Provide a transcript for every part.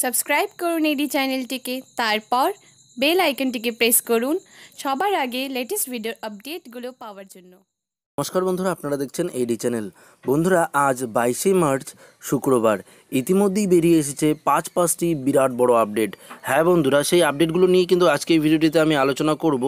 Subscribe করুন এডি চ্যানেলটিকে, তারপর বেল আইকনটিকে প্রেস করুন সবার আগে লেটেস্ট ভিডিওর আপডেটগুলো পাওয়ার জন্য। নমস্কার বন্ধুরা, আপনারা দেখছেন এডি চ্যানেল। বন্ধুরা, আজ 22শে মার্চ শুক্রবার। ইতিমধ্যেই বেরিয়ে এসেছে পাঁচটি বিরাট বড় আপডেট। হ্যাঁ বন্ধুরা, সেই আপডেটগুলো নিয়ে কিন্তু আজকে এই ভিডিওটিতে আমি আলোচনা করব।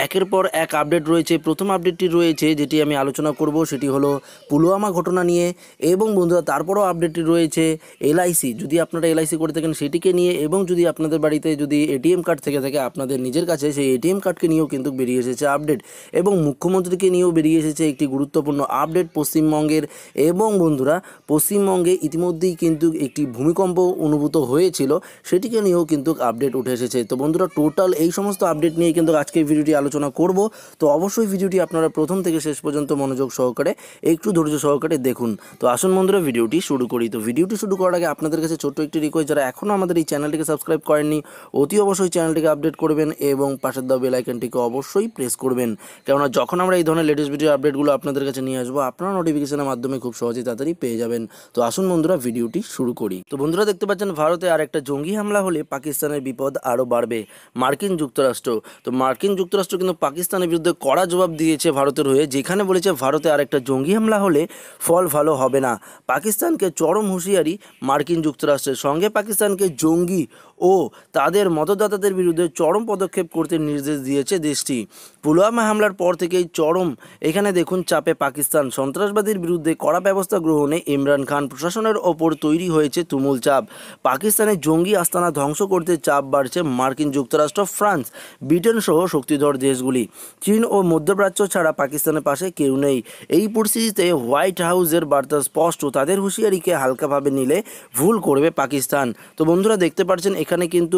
একের পর এক আপডেট রয়েছে। প্রথম আপডেটটি রয়েছে যেটি আমি আলোচনা করব, সেটি হলো পুলওয়ামা ঘটনা নিয়ে। এবং বন্ধুরা, তারপরও আপডেটটি রয়েছে এলআইসি, যদি আপনারা এলআইসি করে থাকেন সেটিকে নিয়ে, এবং যদি আপনাদের বাড়িতে যদি এটিএম কার্ড থেকে থাকে আপনাদের নিজের কাছে, সেই এটিএম কার্ডকে নিয়েও কিন্তু বেরিয়ে এসেছে আপডেট। এবং মুখ্যমন্ত্রীকে নিয়েও বেরিয়ে এসেছে একটি গুরুত্বপূর্ণ আপডেট পশ্চিমবঙ্গের। এবং বন্ধুরা, পশ্চিমবঙ্গে ইতিমধ্যেই কিন্তু একটি ভূমিকম্প অনুভূত হয়েছিল, সেটিকে নিয়েও কিন্তু আপডেট উঠে এসেছে। তো বন্ধুরা, টোটাল এই সমস্ত আপডেট নিয়ে কিন্তু আজকে ভিডিওটি আলোচনা করব। তো অবশ্যই ভিডিওটি আপনারা প্রথম থেকে শেষ পর্যন্ত মনোযোগ সহকারে, একটু ধৈর্য সহকারে দেখুন। তো আসুন বন্ধুরা, ভিডিওটি শুরু করি। তো ভিডিওটি শুরু করার আগে আপনাদের কাছে ছোট্ট একটি রিকোয়েস্ট, যারা এখনও আমাদের এই চ্যানেলটিকে সাবস্ক্রাইব করেননি, অতি অবশ্যই চ্যানেলটিকে আপডেট করবেন এবং পাশের দেওয়া বেল আইকনটিকে অবশ্যই প্রেস করবেন। কেননা যখন আমরা এই ধরনের লেটেস্ট ভিডিও আপডেটগুলো আপনাদের কাছে নিয়ে আসবো, আপনারা নোটিফিকেশনের মাধ্যমে খুব সহজেই তাড়াতাড়ি পেয়ে যাবেন। তো আসুন বন্ধুরা, ভিডিওটি শুরু করি। তো বন্ধুরা, দেখতে পাচ্ছেন ভারতে আর একটা জঙ্গি হামলা হলে পাকিস্তানের বিপদ আরও বাড়বে। মার্কিন যুক্তরাষ্ট্র, তো মার্কিন যুক্তরাষ্ট্র কিন্তু পাকিস্তানের বিরুদ্ধে কড়া জবাব দিয়েছে ভারতের হয়ে, যেখানে বলেছে ভারতে আর একটা জঙ্গি হামলা হলে ফল ভালো হবে না। পাকিস্তানকে চরম হুঁশিয়ারি মার্কিন যুক্তরাষ্ট্রের। সঙ্গে পাকিস্তানকে জঙ্গি ও তাদের মদতদাতাদের বিরুদ্ধে চরম পদক্ষেপ করতে নির্দেশ দিয়েছে দেশটি। পুলওয়ামা হামলার পর থেকেই চরম এখানে দেখুন চাপে পাকিস্তান। সন্ত্রাসবাদীর বিরুদ্ধে কড়া ব্যবস্থা গ্রহণে ইমরান খান প্রশাসনের ওপর তৈরি হয়েছে তুমুল চাপ। পাকিস্তানের জঙ্গি আস্তানা ধ্বংস করতে চাপ বাড়ছে মার্কিন যুক্তরাষ্ট্র, ফ্রান্স, ব্রিটেন সহ শক্তিধর দেশগুলি। চীন ও মধ্যপ্রাচ্য ছাড়া পাকিস্তানের পাশে কেউ নেই। এই পরিস্থিতিতে হোয়াইট হাউসের বার্তা স্পষ্ট, তাদের হুঁশিয়ারিকে হালকাভাবে নিলে ভুল করবে পাকিস্তান। তো বন্ধুরা, দেখতে পাচ্ছেন এখানে কিন্তু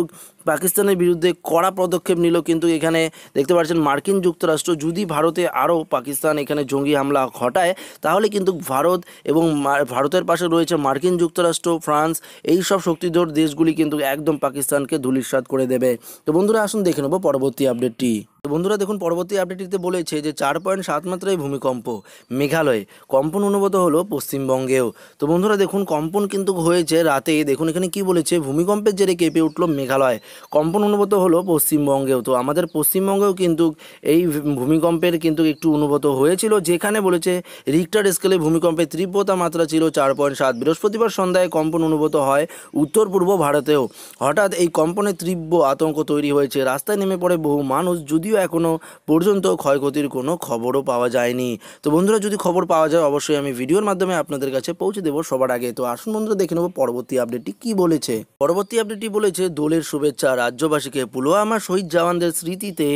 পাকিস্তানের বিরুদ্ধে কড়া পদক্ষেপ নিল কিন্তু এখানে দেখতে পাচ্ছেন মার্কিন যুক্তরাষ্ট্র। যদি ভারতে আরও পাকিস্তান এখানে জঙ্গি হামলা ঘটায়, তাহলে কিন্তু ভারত এবং ভারতের পাশে রয়েছে মার্কিন যুক্তরাষ্ট্র, ফ্রান্স, এই সব শক্তিধর দেশগুলি কিন্তু একদম পাকিস্তানকে ধূলিসাৎ করে দেবে। তো বন্ধুরা, আসুন দেখে নেব পরবর্তী আপডেটটি। তো বন্ধুরা, দেখুন পরবর্তী আপডেটটিতে বলেছে যে 4.7 মাত্রায় ভূমিকম্প মেঘালয়ে, কম্পন অনুভূত হলো পশ্চিমবঙ্গেও। তো বন্ধুরা, দেখুন কম্পন কিন্তু হয়েছে রাতে। দেখুন এখানে কি বলেছে, ভূমিকম্পের জেরে কেঁপে উঠল মেঘালয়, কম্পন অনুভূত হলো পশ্চিমবঙ্গেও। তো আমাদের পশ্চিমবঙ্গেও কিন্তু এই ভূমিকম্পের কিন্তু একটু অনুভূত হয়েছিল, যেখানে বলেছে রিক্টার স্কেলে ভূমিকম্পের তীব্রতা মাত্রা ছিল 4.7। বৃহস্পতিবার সন্ধ্যায় কম্পন অনুভূত হয় উত্তর পূর্ব ভারতেও। হঠাৎ এই কম্পনে তীব্র আতঙ্ক তৈরি হয়েছে, রাস্তায় নেমে পড়ে বহু মানুষ, যদিও এখনও পর্যন্ত ক্ষয়ক্ষতির কোনো খবরও পাওয়া যায়নি। তো বন্ধুরা, যদি খবর পাওয়া যায় অবশ্যই আমি ভিডিওর মাধ্যমে আপনাদের কাছে পৌঁছে দেবো সবার আগে। তো আসুন বন্ধুরা, দেখে নেব পরবর্তী আপডেটটি কি বলেছে। পরবর্তী আপডেটটি বলেছে দোলের শুভেচ্ছা রাজ্যবাসীকে, পুলওয়ামা শহীদ জওয়ানদের স্মৃতিতে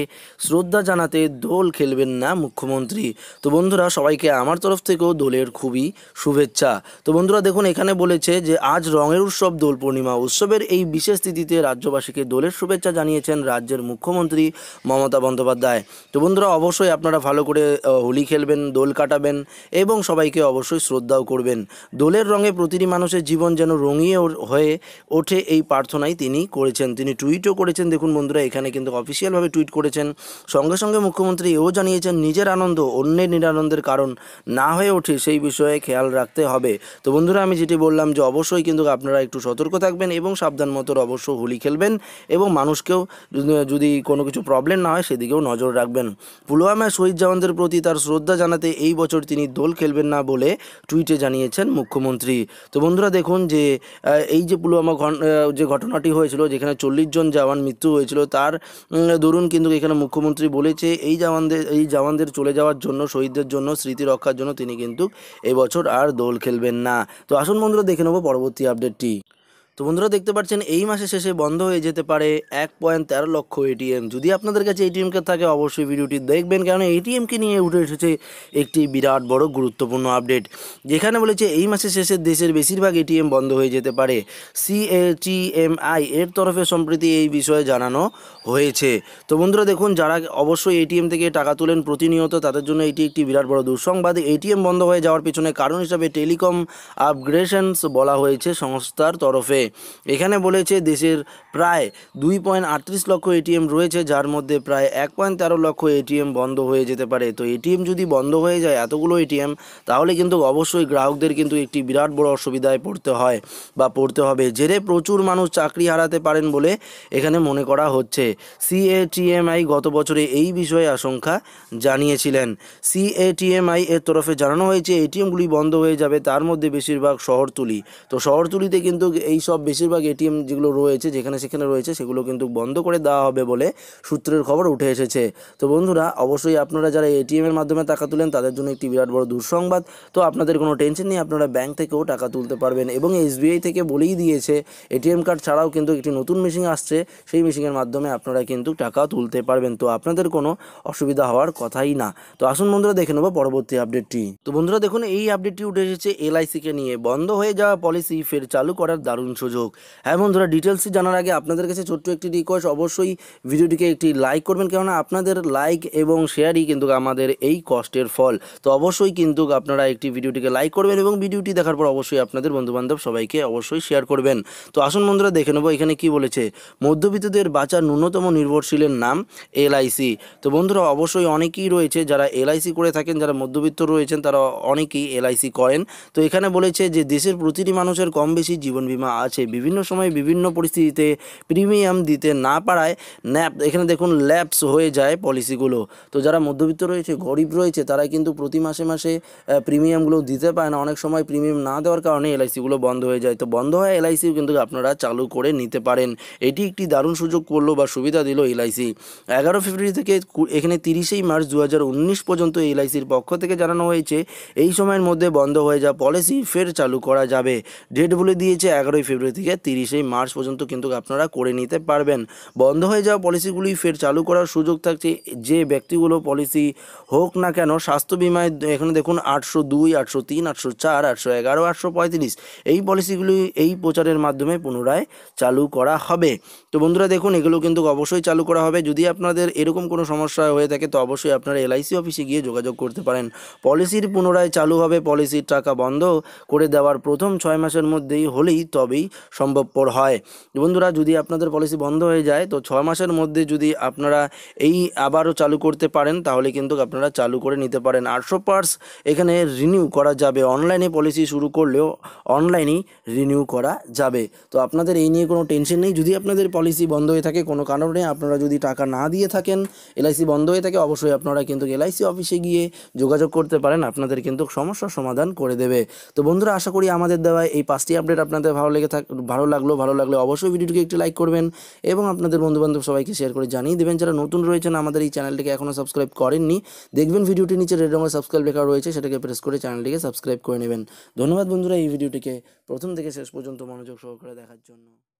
শ্রদ্ধা জানাতে দোল খেলবেন না মুখ্যমন্ত্রী। তো বন্ধুরা, সবাইকে আমার তরফ থেকেও দোলের খুবই শুভেচ্ছা। তো বন্ধুরা, দেখুন এখানে বলেছে যে আজ রঙের উৎসব দোল পূর্ণিমা। উৎসবের এই বিশেষ তিথিতে রাজ্যবাসীকে দোলের শুভেচ্ছা জানিয়েছেন রাজ্যের মুখ্যমন্ত্রী মমতা বন্দ্যোপাধ্যায়। তো বন্ধুরা, অবশ্যই আপনারা ভালো করে হোলি খেলবেন, দোল কাটাবেন এবং সবাইকে অবশ্যই শ্রদ্ধাও করবেন। দোলের রঙে প্রতিটি মানুষের জীবন যেন রঙিয়ে হয়ে ওঠে, এই প্রার্থনাই তিনি করেছেন। তিনি টুইটও করেছেন। দেখুন বন্ধুরা, এখানে কিন্তু অফিসিয়ালভাবে টুইট করেছেন। সঙ্গে সঙ্গে মুখ্যমন্ত্রী এও জানিয়েছেন নিজের আনন্দ অন্যের নিরানন্দের কারণ না হয়ে ওঠে, সেই বিষয়ে খেয়াল রাখতে হবে। তো বন্ধুরা, আমি যেটি বললাম যে অবশ্যই কিন্তু আপনারা একটু সতর্ক থাকবেন এবং সাবধান মতো অবশ্য হোলি খেলবেন এবং মানুষকেও যদি কোনো কিছু প্রবলেম না হয় সেদিকেও নজর রাখবেন। পুলওয়ামায় শহীদ জওয়ানদের প্রতি তার শ্রদ্ধা জানাতে এই বছর তিনি দোল খেলবেন না বলে টুইটে জানিয়েছেন মুখ্যমন্ত্রী। তো বন্ধুরা, দেখুন যে এই যে পুলওয়ামা যে ঘটনাটি হয়েছিল, যেখানে 40 জন জওয়ান মৃত্যু হয়েছিল, তার দরুন কিন্তু এখানে মুখ্যমন্ত্রী বলেছে এই জওয়ানদের চলে যাওয়ার জন্য, শহীদদের জন্য, স্মৃতি রক্ষার জন্য তিনি কিন্তু এবছর আর দোল খেলবেন না। তো আসুন বন্ধুরা, দেখে নেব পরবর্তী আপডেটটি। তো বন্ধুরা, দেখতে পাচ্ছেন এই মাসে শেষে বন্ধ হয়ে যেতে পারে 1.13 লক্ষ এটিএম। যদি আপনাদের কাছে এটিএম কার্ড থাকে অবশ্যই ভিডিওটি দেখবেন, কারণ এটিএমকে নিয়ে উঠে এসেছে একটি বিরাট বড় গুরুত্বপূর্ণ আপডেট, যেখানে বলেছে এই মাসে শেষে দেশের বেশিরভাগ এটিএম বন্ধ হয়ে যেতে পারে। সিএটিএমআই এর তরফে সম্প্রতি এই বিষয়ে জানানো হয়েছে। তো বন্ধুরা, দেখুন যারা অবশ্যই এটিএম থেকে টাকা তোলেন প্রতিনিয়ত, তাদের জন্য এটি একটি বিরাট বড় দুঃসংবাদ। এটিএম বন্ধ হয়ে যাওয়ার পেছনে কারণ হিসাবে টেলিকম আপগ্রেডেশনস বলা হয়েছে সংস্থার তরফে। এখানে বলেছে দেশের প্রায় 2.38 লক্ষ এটিএম রয়েছে, যার মধ্যে প্রায় 1.13 লক্ষ এটিএম বন্ধ হয়ে যেতে পারে। তো এটিএম যদি বন্ধ হয়ে যায় এতগুলো এটিএম, তাহলে কিন্তু অবশ্যই গ্রাহকদের কিন্তু একটি বিরাট বড় অসুবিধায় পড়তে হয় বা পড়তে হবে। জেরে প্রচুর মানুষ চাকরি হারাতে পারেন বলে এখানে মনে করা হচ্ছে। সিএটিএমআই গত বছরে এই বিষয়ে আশঙ্কা জানিয়েছিলেন। সিএটিএমআই এর তরফে জানানো হয়েছে এটিএমগুলি বন্ধ হয়ে যাবে, তার মধ্যে বেশিরভাগ শহরতলি। তো শহরতলিতে কিন্তু এই সব বেশিরভাগ এটিএম যেগুলো রয়েছে যেখানে সেখানে রয়েছে সেগুলো কিন্তু বন্ধ করে দেওয়া হবে বলে সূত্রের খবর উঠে এসেছে। তো বন্ধুরা, অবশ্যই আপনারা যারা এটিএমের মাধ্যমে টাকা তুলেন তাদের জন্য একটি বিরাট বড় দুঃসংবাদ। তো আপনাদের কোনো টেনশন নেই, আপনারা ব্যাংক থেকেও টাকা তুলতে পারবেন। এবং এসবিআই থেকে বলেই দিয়েছে এটিএম কার্ড ছাড়াও কিন্তু একটি নতুন মেশিন আসছে, সেই মেশিনের মাধ্যমে আপনারা কিন্তু টাকা তুলতে পারবেন। তো আপনাদের কোনো অসুবিধা হওয়ার কথাই না। তো আসুন বন্ধুরা, দেখে নেব পরবর্তী আপডেটটি। তো বন্ধুরা দেখুন, এই আপডেটটি উঠে এসেছে এলআইসিকে নিয়ে। বন্ধ হয়ে যাওয়া পলিসি ফের চালু করার দারুণ সুযোগ। হ্যাঁ বন্ধুরা, ডিটেলসটি জানার আগে আপনাদের কাছে ছোট্ট একটি রিকোয়েস্ট, অবশ্যই ভিডিওটিকে একটি লাইক করবেন, কেননা আপনাদের লাইক এবং শেয়ারই কিন্তু আমাদের এই কষ্টের ফল। তো অবশ্যই কিন্তু আপনারা একটি ভিডিওটিকে লাইক করবেন এবং ভিডিওটি দেখার পর অবশ্যই আপনাদের বন্ধুবান্ধব সবাইকে অবশ্যই শেয়ার করবেন। তো আসুন বন্ধুরা, দেখে নেব এখানে কি বলেছে। মধ্যবিত্তদের বাঁচার ন্যূনতম নির্ভরশীলের নাম এলআইসি। তো বন্ধুরা, অবশ্যই অনেকেই রয়েছে যারা এলআইসি করে থাকেন, যারা মধ্যবিত্ত রয়েছেন তারা অনেকেই এলআইসি করেন। তো এখানে বলেছে যে দেশের প্রতিটি মানুষের কম বেশি জীবন বীমা আছে। বিভিন্ন সময় বিভিন্ন পরিস্থিতিতে প্রিমিয়াম দিতে না পারায় এখানে দেখুন ল্যাপস হয়ে যায় পলিসিগুলো। তো যারা মধ্যবিত্ত রয়েছে, গরিব রয়েছে, তারা কিন্তু প্রতি মাসে মাসে প্রিমিয়ামগুলো দিতে পারে না। অনেক সময় প্রিমিয়াম না দেওয়ার কারণে এলআইসিগুলো বন্ধ হয়ে যায়। তো বন্ধ হয় এলআইসিও কিন্তু আপনারা চালু করে নিতে পারেন। এটি একটি দারুণ সুযোগ করলো বা সুবিধা দিল এলআইসি। 11 ফেব্রুয়ারি থেকে এখানে 30 মার্চ 2019 পর্যন্ত এলআইসির পক্ষ থেকে জানানো হয়েছে এই সময়ের মধ্যে বন্ধ হয়ে যাওয়া পলিসি ফের চালু করা যাবে। ডেট বলে দিয়েছে 11 ফেব্রুয়ারি থেকে 30 মার্চ পর্যন্ত কিন্তু আপনারা করে নিতে পারবেন। বন্ধ হয়ে যাওয়া পলিসিগুলি ফের চালু করার সুযোগ থাকছে যে ব্যক্তিগুলো পলিসি হোক না কেন। স্বাস্থ্য বিমায় এখানে দেখুন 802, 803, 804, 811, 835 এই পলিসিগুলি এই প্রচারের মাধ্যমে পুনরায় চালু করা হবে। তো বন্ধুরা দেখুন, এগুলো কিন্তু অবশ্যই চালু করা হবে। যদি আপনাদের এরকম কোনো সমস্যা হয়ে থাকে তো অবশ্যই আপনারা এলআইসি অফিসে গিয়ে যোগাযোগ করতে পারেন। পলিসির পুনরায় চালু হবে। পলিসির টাকা বন্ধ করে দেওয়ার প্রথম 6 মাসের মধ্যেই হলেই তবেই সম্ভবপর হয়। বন্ধুরা, যদি আপনাদের পলিসি বন্ধ হয়ে যায় তো 6 মাসের মধ্যে যদি আপনারা এই আবারও চালু করতে পারেন তাহলে কিন্তু আপনারা চালু করে নিতে পারেন। 800 এখানে রিনিউ করা যাবে। অনলাইনে পলিসি শুরু করলেও অনলাইনেই রিনিউ করা যাবে। তো আপনাদের এই নিয়ে কোনো টেনশন নেই। যদি আপনাদের পলিসি বন্ধ হয়ে থাকে কোনো কারণে, আপনারা যদি টাকা না দিয়ে থাকেন, এলআইসি বন্ধ হয়ে থাকে, অবশ্যই আপনারা কিন্তু এলআইসি অফিসে গিয়ে যোগাযোগ করতে পারেন। আপনাদের কিন্তু সমস্যার সমাধান করে দেবে। তো বন্ধুরা, আশা করি আমাদের দেওয়া এই 5টি আপডেট আপনাদের ভালো লাগলে অবশ্যই ভিডিওটিকে একটি লাইক করবেন এবং আপনাদের বন্ধুবান্ধব সবাইকে শেয়ার করে জানিয়ে দেবেন। যারা নতুন রয়েছেন আমাদের এই চ্যানেলটিকে এখনও সাবস্ক্রাইব করেননি, দেখবেন ভিডিওটির নিচে রেড রঙের সাবস্ক্রাইব লেখা রয়েছে, সেটাকে প্রেস করে চ্যানেলটিকে সাবস্ক্রাইব করে নেবেন। ধন্যবাদ বন্ধুরা এই ভিডিওটিকে প্রথম থেকে শেষ পর্যন্ত মনোযোগ সহকারে দেখার জন্য।